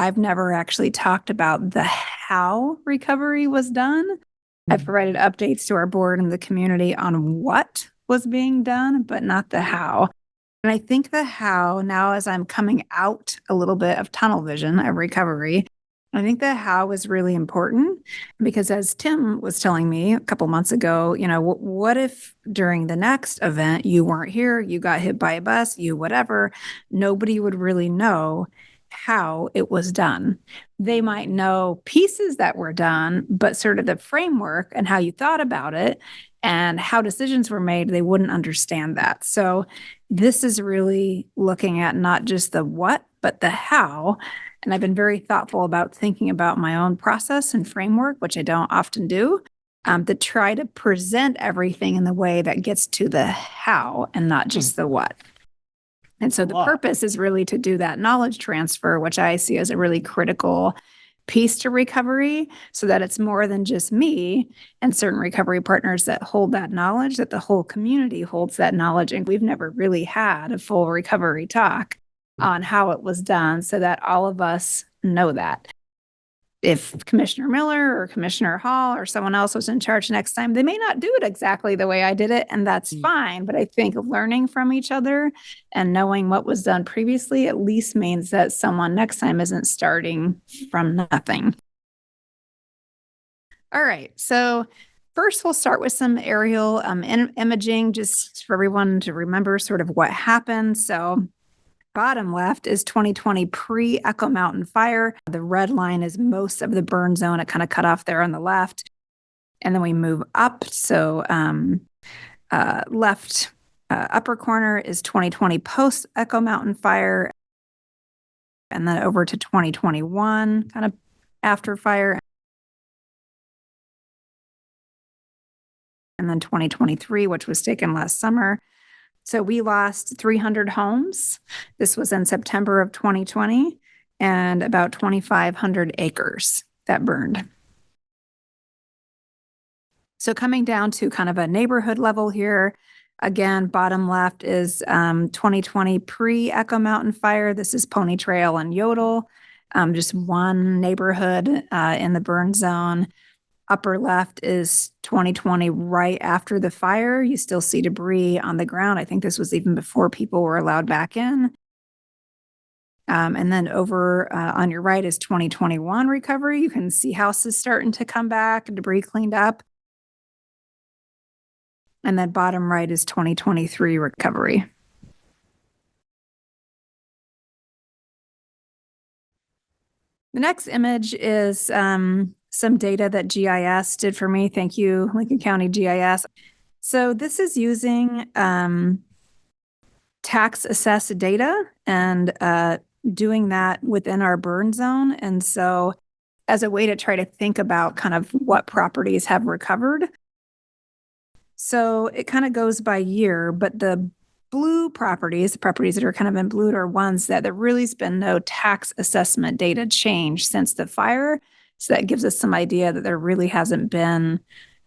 I've never actually talked about the how recovery was done. I've provided updates to our board and the community on what was being done, but not the how. And I think the how, now as I'm coming out a little bit of tunnel vision of recovery, I think the how is really important because as Tim was telling me a couple months ago, what if during the next event you weren't here, you got hit by a bus, you whatever, nobody would really know how it was done. They might know pieces that were done, but sort of the framework and how you thought about it and how decisions were made, they wouldn't understand that. So this is really looking at not just the what, but the how. And I've been very thoughtful about thinking about my own process and framework, which I don't often do, to try to present everything in the way that gets to the how and not just the what. And so the purpose is really to do that knowledge transfer, which I see as a really critical piece to recovery, so that it's more than just me and certain recovery partners that hold that knowledge, that the whole community holds that knowledge. And we've never really had a full recovery talk on how it was done so that all of us know that. If Commissioner Miller or Commissioner Hall or someone else was in charge next time, they may not do it exactly the way I did it, and that's fine. But I think learning from each other and knowing what was done previously at least means that someone next time isn't starting from nothing. All right, so first we'll start with some aerial imaging just for everyone to remember sort of what happened. So bottom left is 2020 pre-Echo Mountain fire. The red line is most of the burn zone. It kind of cut off there on the left. And then we move up. So left upper corner is 2020 post-Echo Mountain fire. And then over to 2021, kind of after fire. And then 2023, which was taken last summer. So we lost 300 homes. This was in September of 2020, and about 2,500 acres that burned. So coming down to kind of a neighborhood level here, again, bottom left is 2020 pre-Echo Mountain fire. This is Pony Trail and Yodel, just one neighborhood in the burn zone. Upper left is 2020 right after the fire. You still see debris on the ground. I think this was even before people were allowed back in. And then over on your right is 2021 recovery. You can see houses starting to come back, debris cleaned up. And then bottom right is 2023 recovery. The next image is some data that GIS did for me. Thank you, Lincoln County GIS. So this is using tax assessed data and doing that within our burn zone. And so as a way to try to think about kind of what properties have recovered. So it kind of goes by year, but the blue properties, the properties that are kind of in blue, are ones that there really has been no tax assessment data change since the fire. So that gives us some idea that there really hasn't been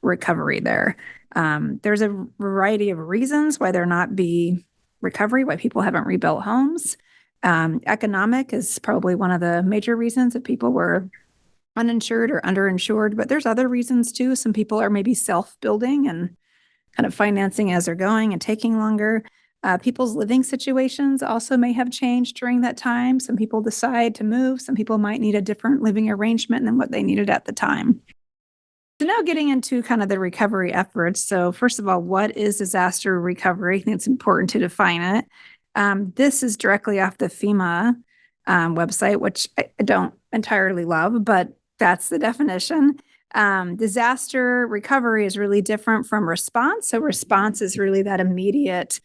recovery there. There's a variety of reasons why there not be recovery, why people haven't rebuilt homes. Economic is probably one of the major reasons that people were uninsured or underinsured, but there's other reasons too. Some people are maybe self-building and kind of financing as they're going and taking longer. People's living situations also may have changed during that time. Some people decide to move. Some people might need a different living arrangement than what they needed at the time. So now getting into kind of the recovery efforts. So first of all, what is disaster recovery? I think it's important to define it. This is directly off the FEMA website, which I don't entirely love, but that's the definition. Disaster recovery is really different from response. So response is really that immediate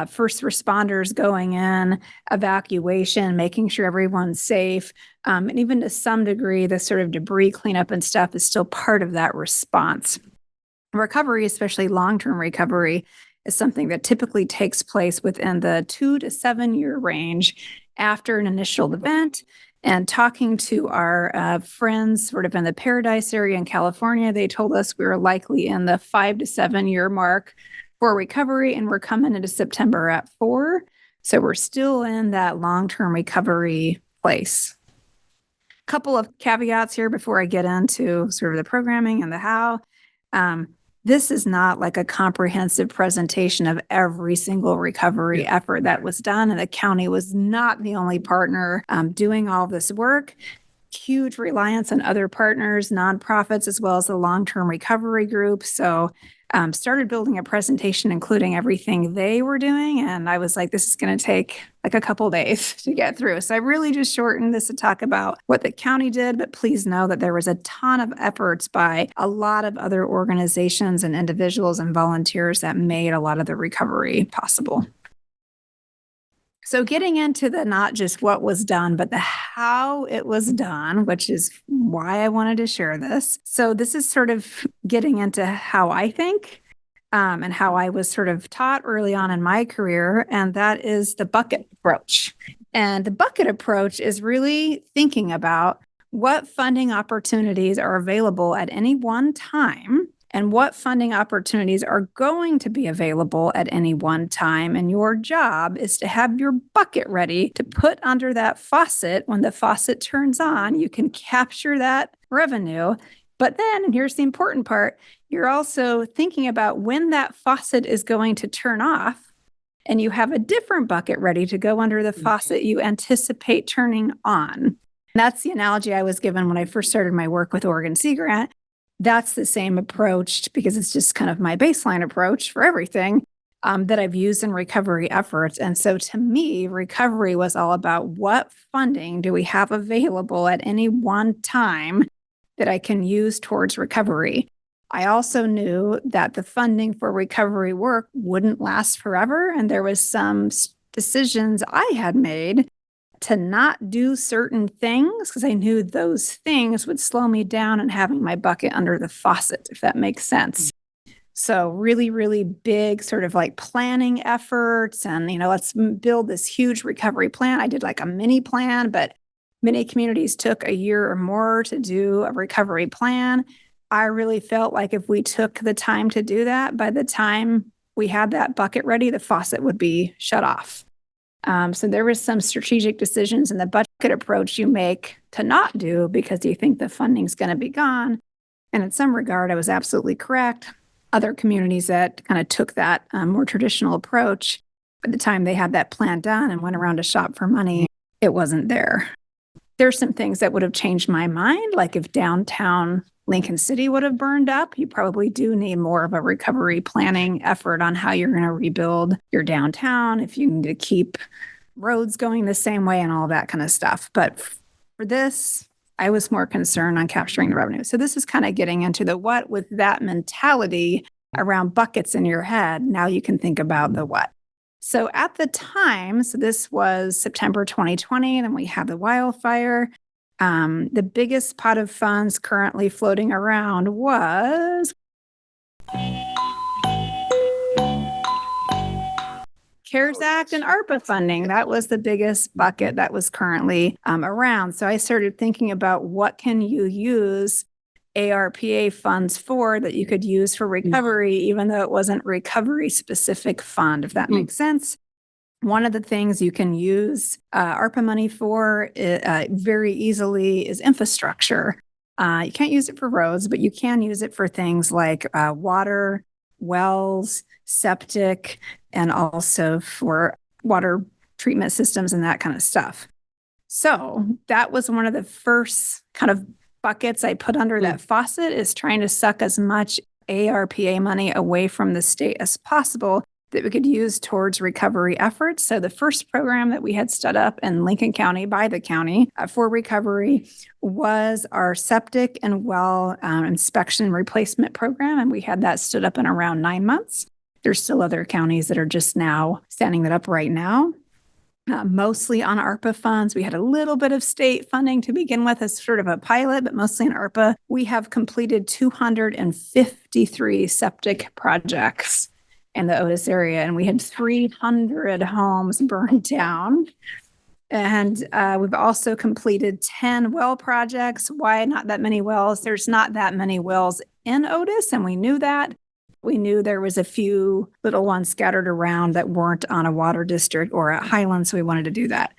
first responders going in, evacuation, making sure everyone's safe. And even to some degree, the sort of debris cleanup and stuff is still part of that response. Recovery, especially long-term recovery, is something that typically takes place within the 2 to 7 year range after an initial event. And talking to our friends sort of in the Paradise area in California, they told us we were likely in the 5 to 7 year mark for recovery, and we're coming into September at 4. So we're still in that long-term recovery place. couple of caveats here before I get into sort of the programming and the how. This is not like a comprehensive presentation of every single recovery effort that was done. And the county was not the only partner doing all this work. Huge reliance on other partners, nonprofits, as well as the long-term recovery group. So started building a presentation, including everything they were doing. And I was like, this is going to take like a couple days to get through. So I really just shortened this to talk about what the county did. But please know that there was a ton of efforts by a lot of other organizations and individuals and volunteers that made a lot of the recovery possible. So getting into the not just what was done, but the how it was done, which is why I wanted to share this. So this is sort of getting into how I think and how I was sort of taught early on in my career, and that is the bucket approach. And the bucket approach is really thinking about what funding opportunities are available at any one time and what funding opportunities are going to be available at any one time. And your job is to have your bucket ready to put under that faucet. When the faucet turns on, you can capture that revenue. But then, and here's the important part, you're also thinking about when that faucet is going to turn off, and you have a different bucket ready to go under the faucet you anticipate turning on. And that's the analogy I was given when I first started my work with Oregon Sea Grant. That's the same approach, because it's just kind of my baseline approach for everything that I've used in recovery efforts. And so to me, recovery was all about what funding do we have available at any one time that I can use towards recovery. I also knew that the funding for recovery work wouldn't last forever. And there was some decisions I had made to not do certain things because I knew those things would slow me down in having my bucket under the faucet, if that makes sense. So really, really big sort of like planning efforts and, let's build this huge recovery plan. I did like a mini plan, but many communities took a year or more to do a recovery plan. I really felt like if we took the time to do that, by the time we had that bucket ready, the faucet would be shut off. So there was some strategic decisions in the bucket approach you make to not do because you think the funding's going to be gone. And in some regard, I was absolutely correct. Other communities that kind of took that more traditional approach, by the time they had that plan done and went around to shop for money, it wasn't there. There's some things that would have changed my mind, like if downtown Lincoln City would have burned up, you probably do need more of a recovery planning effort on how you're going to rebuild your downtown, if you need to keep roads going the same way and all that kind of stuff. But for this, I was more concerned on capturing the revenue. So this is kind of getting into the what with that mentality around buckets in your head. Now you can think about the what. So at the time, so this was September 2020, and then we had the wildfire. The biggest pot of funds currently floating around was CARES Act and ARPA funding. That was the biggest bucket that was currently around. So I started thinking about what can you use ARPA funds for that you could use for recovery, even though it wasn't recovery specific fund, if that makes sense. One of the things you can use ARPA money for very easily is infrastructure. You can't use it for roads, but you can use it for things like water, wells, septic, and also for water treatment systems and that kind of stuff. So that was one of the first kind of buckets I put under that faucet, is trying to suck as much ARPA money away from the state as possible that we could use towards recovery efforts. So the first program that we had stood up in Lincoln County by the county for recovery was our septic and well inspection replacement program. And we had that stood up in around 9 months. There's still other counties that are just now standing that up right now. Mostly on ARPA funds. We had a little bit of state funding to begin with as sort of a pilot, but mostly on ARPA. We have completed 253 septic projects in the Otis area, and we had 300 homes burned down. And we've also completed 10 well projects. Why not that many wells? There's not that many wells in Otis, and we knew that. We knew there was a few little ones scattered around that weren't on a water district or at Highland, so we wanted to do that.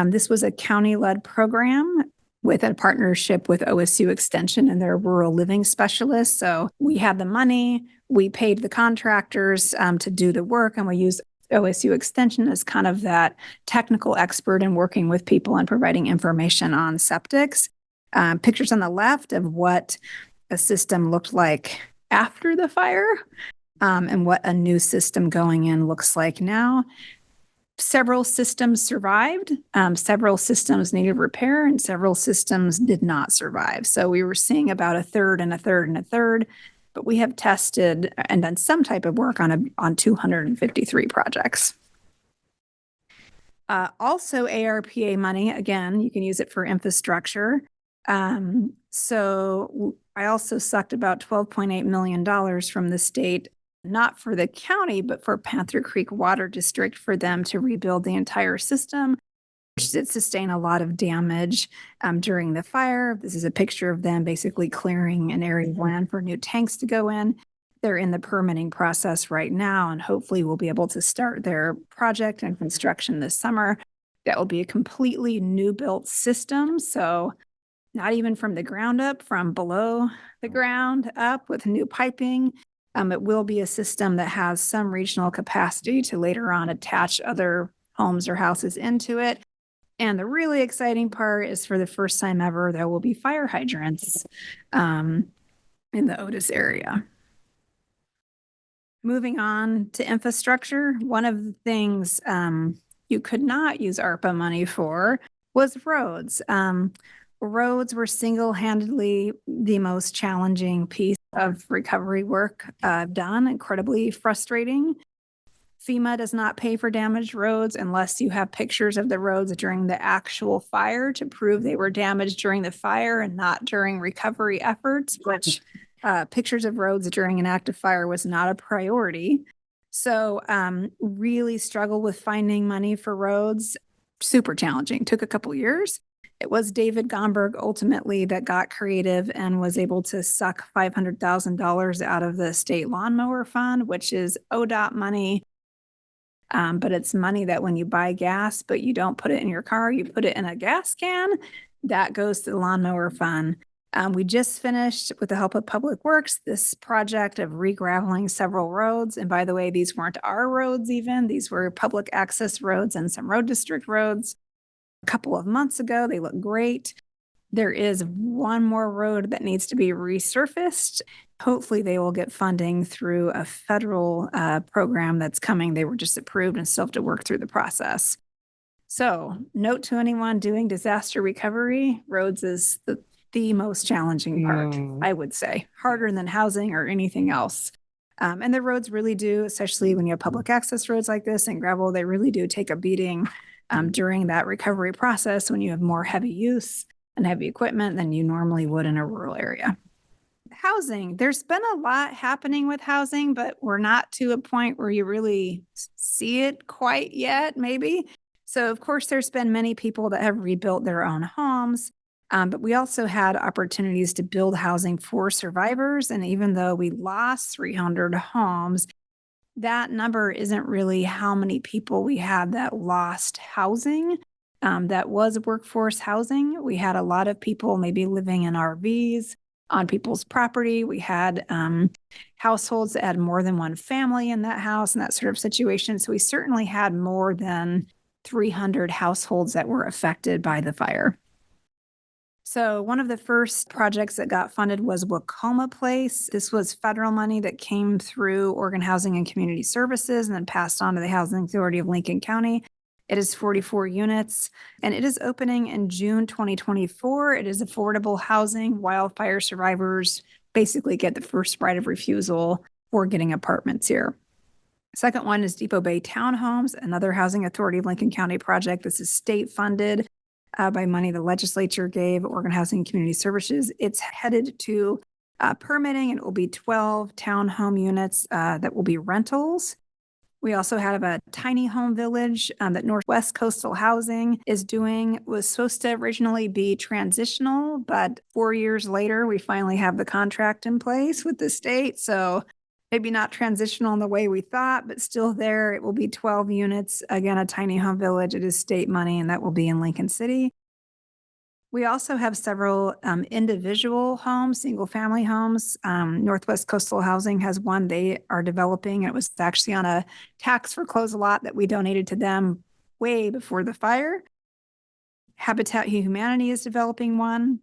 This was a county-led program. with a partnership with OSU Extension and their rural living specialists. So we had the money, we paid the contractors to do the work, and we used OSU Extension as kind of that technical expert in working with people and providing information on septics. Pictures on the left of what a system looked like after the fire, and what a new system going in looks like now. Several systems survived, several systems needed repair, and several systems did not survive. So we were seeing about a third and a third and a third, but we have tested and done some type of work on 253 projects. Also ARPA money, again, you can use it for infrastructure. So I also sucked about $12.8 million from the state, not for the county, but for Panther Creek Water District, for them to rebuild the entire system, which did sustain a lot of damage during the fire. This is a picture of them basically clearing an area of land for new tanks to go in. They're in the permitting process right now, and hopefully we'll be able to start their project and construction this summer. That will be a completely new built system. So not even from the ground up, from below the ground up with new piping. It will be a system that has some regional capacity to later on attach other homes or houses into it. And the really exciting part is, for the first time ever, there will be fire hydrants in the Otis area. Moving on to infrastructure, one of the things you could not use ARPA money for was roads. Roads were single-handedly the most challenging piece of recovery work done, incredibly frustrating. FEMA does not pay for damaged roads unless you have pictures of the roads during the actual fire to prove they were damaged during the fire and not during recovery efforts, which pictures of roads during an active fire was not a priority. So really struggled with finding money for roads. Super challenging. Took a couple years. It was David Gomberg ultimately that got creative and was able to suck $500,000 out of the state lawnmower fund, which is ODOT money. But it's money that when you buy gas, but you don't put it in your car, you put it in a gas can, that goes to the lawnmower fund. We just finished, with the help of Public Works, this project of regraveling several roads. And by the way, these weren't our roads even. These were public access roads and some road district roads. A couple of months ago, they look great. There is one more road that needs to be resurfaced. Hopefully they will get funding through a federal program that's coming. They were just approved and still have to work through the process. So note to anyone doing disaster recovery, roads is the most challenging part, I would say, harder than housing or anything else. And the roads really do, especially when you have public access roads like this and gravel, they really do take a beating during that recovery process when you have more heavy use and heavy equipment than you normally would in a rural area. Housing, there's been a lot happening with housing, but we're not to a point where you really see it quite yet, maybe. So of course, there's been many people that have rebuilt their own homes, but we also had opportunities to build housing for survivors. And even though we lost 300 homes, that number isn't really how many people we had that lost housing. That was workforce housing. We had a lot of people maybe living in RVs on people's property. We had households that had more than one family in that house and that sort of situation. So we certainly had more than 300 households that were affected by the fire. So one of the first projects that got funded was Wacoma Place. This was federal money that came through Oregon Housing and Community Services and then passed on to the Housing Authority of Lincoln County. It is 44 units, and it is opening in June 2024. It is affordable housing. Wildfire survivors basically get the first right of refusal for getting apartments here. Second one is Depot Bay Townhomes, another Housing Authority of Lincoln County project. This is state funded by money the legislature gave Oregon Housing and Community Services. It's headed to permitting, and it will be 12 townhome units that will be rentals. We also have a tiny home village that Northwest Coastal Housing is doing. Was supposed to originally be transitional, but 4 years later, we finally have the contract in place with the state. So maybe not transitional in the way we thought, but still there. It will be 12 units. Again, a tiny home village. It is state money, and that will be in Lincoln City. We also have several individual homes, single family homes. Northwest Coastal Housing has one they are developing. It was actually on a tax foreclosed lot that we donated to them way before the fire. Habitat Humanity is developing one.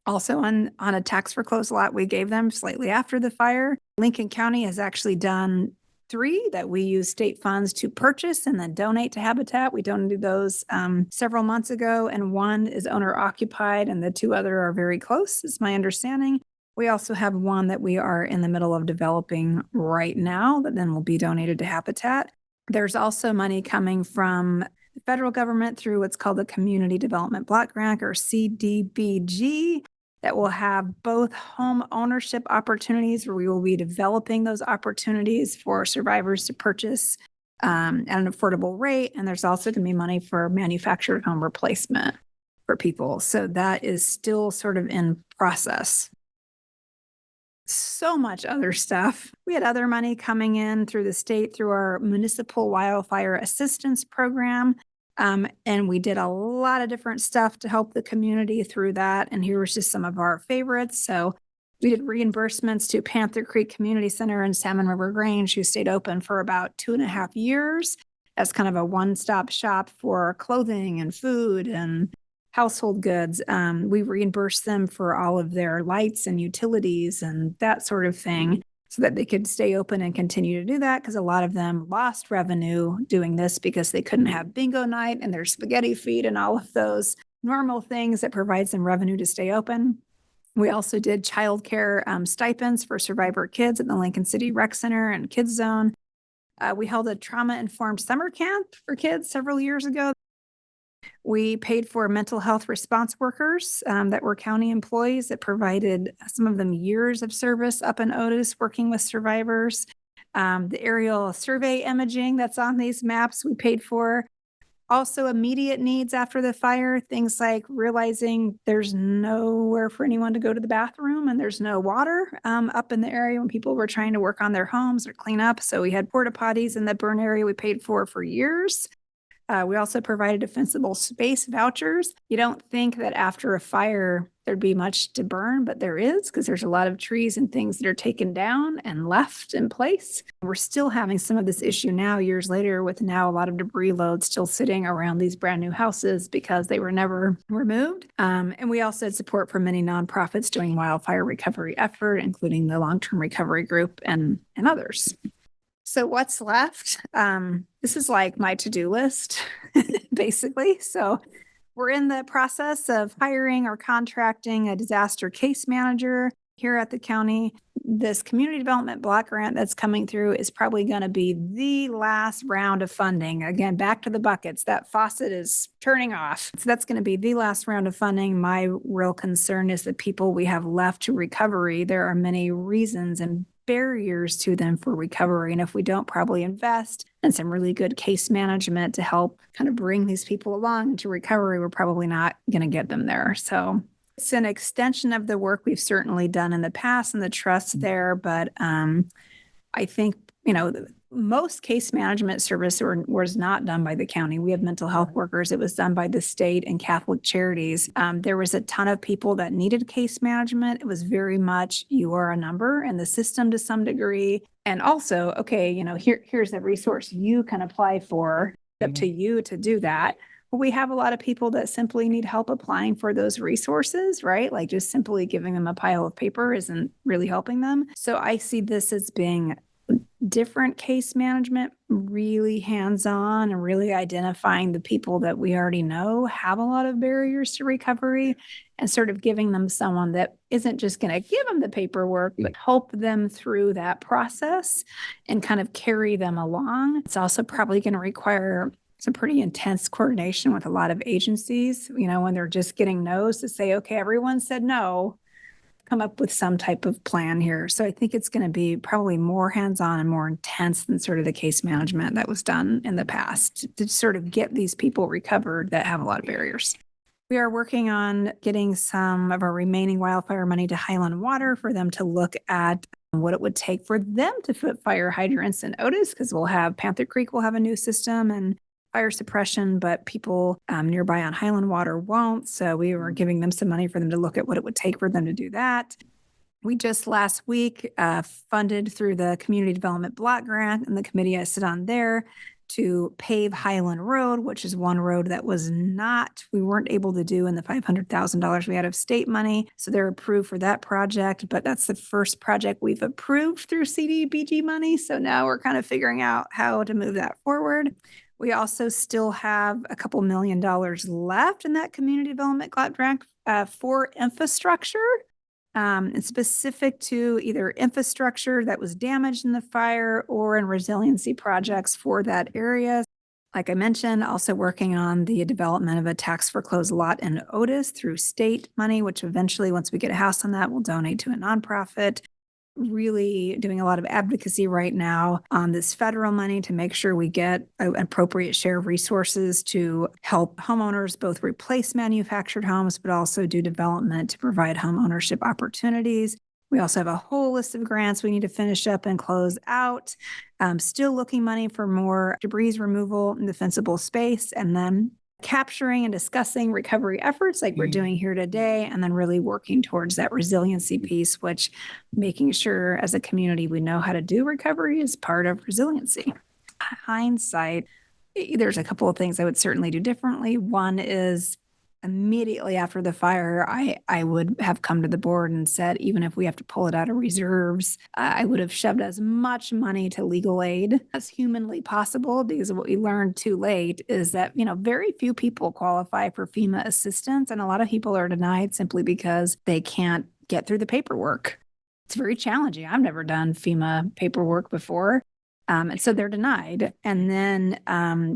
Also on a tax foreclosed lot we gave them slightly after the fire. Lincoln County has actually done 3 that we use state funds to purchase and then donate to Habitat. We donated those several months ago, and 1 is owner occupied, and the 2 other are very close, is my understanding. We also have 1 that we are in the middle of developing right now that then will be donated to Habitat. There's also money coming from the federal government through what's called the Community Development Block Grant, or CDBG, that will have both home ownership opportunities where we will be developing those opportunities for survivors to purchase at an affordable rate. And there's also going to be money for manufactured home replacement for people. So that is still sort of in process. So much other stuff. We had other money coming in through the state through our municipal wildfire assistance program. And we did a lot of different stuff to help the community through that. And here was just some of our favorites. So we did reimbursements to Panther Creek Community Center in Salmon River Grange, who stayed open for about 2.5 years as kind of a one-stop shop for clothing and food and household goods. We reimbursed them for all of their lights and utilities and that sort of thing, so that they could stay open and continue to do that, because a lot of them lost revenue doing this because they couldn't have bingo night and their spaghetti feed and all of those normal things that provides them revenue to stay open. We also did childcare stipends for survivor kids at the Lincoln City Rec Center and Kids Zone. We held a trauma-informed summer camp for kids several years ago. We paid for mental health response workers that were county employees that provided some of them years of service up in Otis working with survivors. The aerial survey imaging that's on these maps we paid for. Also immediate needs after the fire, things like realizing there's nowhere for anyone to go to the bathroom and there's no water up in the area when people were trying to work on their homes or clean up. So we had porta potties in the burn area we paid for years. We also provided defensible space vouchers. You don't think that after a fire there'd be much to burn, but there is, because there's a lot of trees and things that are taken down and left in place. We're still having some of this issue now, years later, with now a lot of debris loads still sitting around these brand new houses because they were never removed. And we also had support from many nonprofits doing wildfire recovery effort, including the Long-Term Recovery Group and others. So what's left? This is like my to-do list, basically. So we're in the process of hiring or contracting a disaster case manager here at the county. This community development block grant that's coming through is probably going to be the last round of funding. Again, back to the buckets. That faucet is turning off. So that's going to be the last round of funding. My real concern is the people we have left to recovery. There are many reasons and barriers to them for recovery. And if we don't probably invest in some really good case management to help kind of bring these people along into recovery, we're probably not going to get them there. So it's an extension of the work we've certainly done in the past and the trust there. But I think, most case management service was not done by the county. We have mental health workers. It was done by the state and Catholic charities. There was a ton of people that needed case management. It was very much, you are a number in the system to some degree. And also, okay, here's the resource you can apply for. Up to you to do that. But we have a lot of people that simply need help applying for those resources, right? Like just simply giving them a pile of paper isn't really helping them. So I see this as being different case management, really hands-on, and really identifying the people that we already know have a lot of barriers to recovery, and sort of giving them someone that isn't just going to give them the paperwork, but help them through that process and kind of carry them along. It's also probably going to require some pretty intense coordination with a lot of agencies, when they're just getting no's, to say, okay, everyone said no, come up with some type of plan here. So I think it's going to be probably more hands-on and more intense than sort of the case management that was done in the past to sort of get these people recovered that have a lot of barriers. We are working on getting some of our remaining wildfire money to Highland Water for them to look at what it would take for them to put fire hydrants in Otis, because Panther Creek will have a new system, and fire suppression, but people nearby on Highland Water won't. So we were giving them some money for them to look at what it would take for them to do that. We just last week funded through the Community Development Block Grant and the committee I sit on there to pave Highland Road, which is one road that we weren't able to do in the $500,000 we had of state money. So they're approved for that project, but that's the first project we've approved through CDBG money. So now we're kind of figuring out how to move that forward. We also still have a couple $1 million left in that Community Development Block Grant for infrastructure. And specific to either infrastructure that was damaged in the fire or in resiliency projects for that area. Like I mentioned, also working on the development of a tax foreclosed lot in Otis through state money, which eventually, once we get a house on that, we'll donate to a nonprofit. Really doing a lot of advocacy right now on this federal money to make sure we get an appropriate share of resources to help homeowners both replace manufactured homes, but also do development to provide home ownership opportunities. We also have a whole list of grants we need to finish up and close out. Still looking money for more debris removal in defensible space, and then capturing and discussing recovery efforts like we're doing here today, and then really working towards that resiliency piece, which making sure as a community we know how to do recovery is part of resiliency. Hindsight, there's a couple of things I would certainly do differently. One is immediately after the fire, I would have come to the board and said, even if we have to pull it out of reserves, I would have shoved as much money to legal aid as humanly possible, because what we learned too late is that, very few people qualify for FEMA assistance, and a lot of people are denied simply because they can't get through the paperwork. It's very challenging. I've never done FEMA paperwork before. And so they're denied. And then,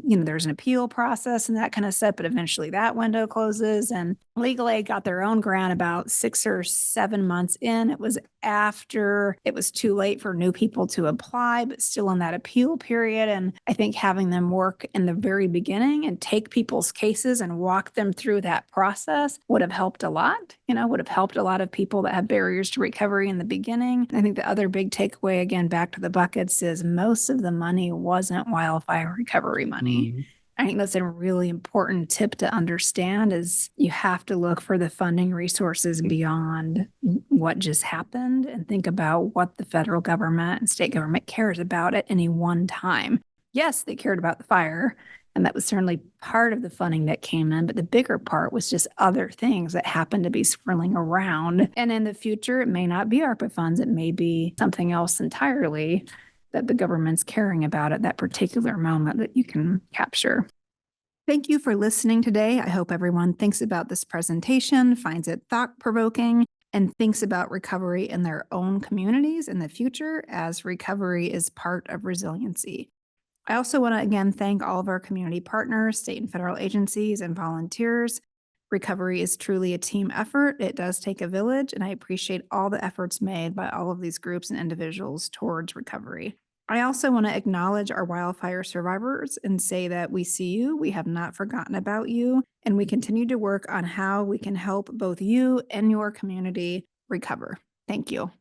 there's an appeal process and that kind of stuff, but eventually that window closes, and legal aid got their own grant about 6 or 7 months in. It was after it was too late for new people to apply, but still in that appeal period. And I think having them work in the very beginning and take people's cases and walk them through that process would have helped a lot, would have helped a lot of people that have barriers to recovery in the beginning. I think the other big takeaway, again, back to the buckets, is most of the money wasn't wildfire recovery money. I think that's a really important tip to understand, is you have to look for the funding resources beyond what just happened and think about what the federal government and state government cares about at any one time. Yes, they cared about the fire, and that was certainly part of the funding that came in, but the bigger part was just other things that happened to be swirling around. And in the future, it may not be ARPA funds, it may be something else entirely that the government's caring about at that particular moment that you can capture. Thank you for listening today. I hope everyone thinks about this presentation, finds it thought-provoking, and thinks about recovery in their own communities in the future, as recovery is part of resiliency. I also want to again thank all of our community partners, state and federal agencies, and volunteers. Recovery is truly a team effort. It does take a village, and I appreciate all the efforts made by all of these groups and individuals towards recovery. I also want to acknowledge our wildfire survivors and say that we see you, we have not forgotten about you, and we continue to work on how we can help both you and your community recover. Thank you.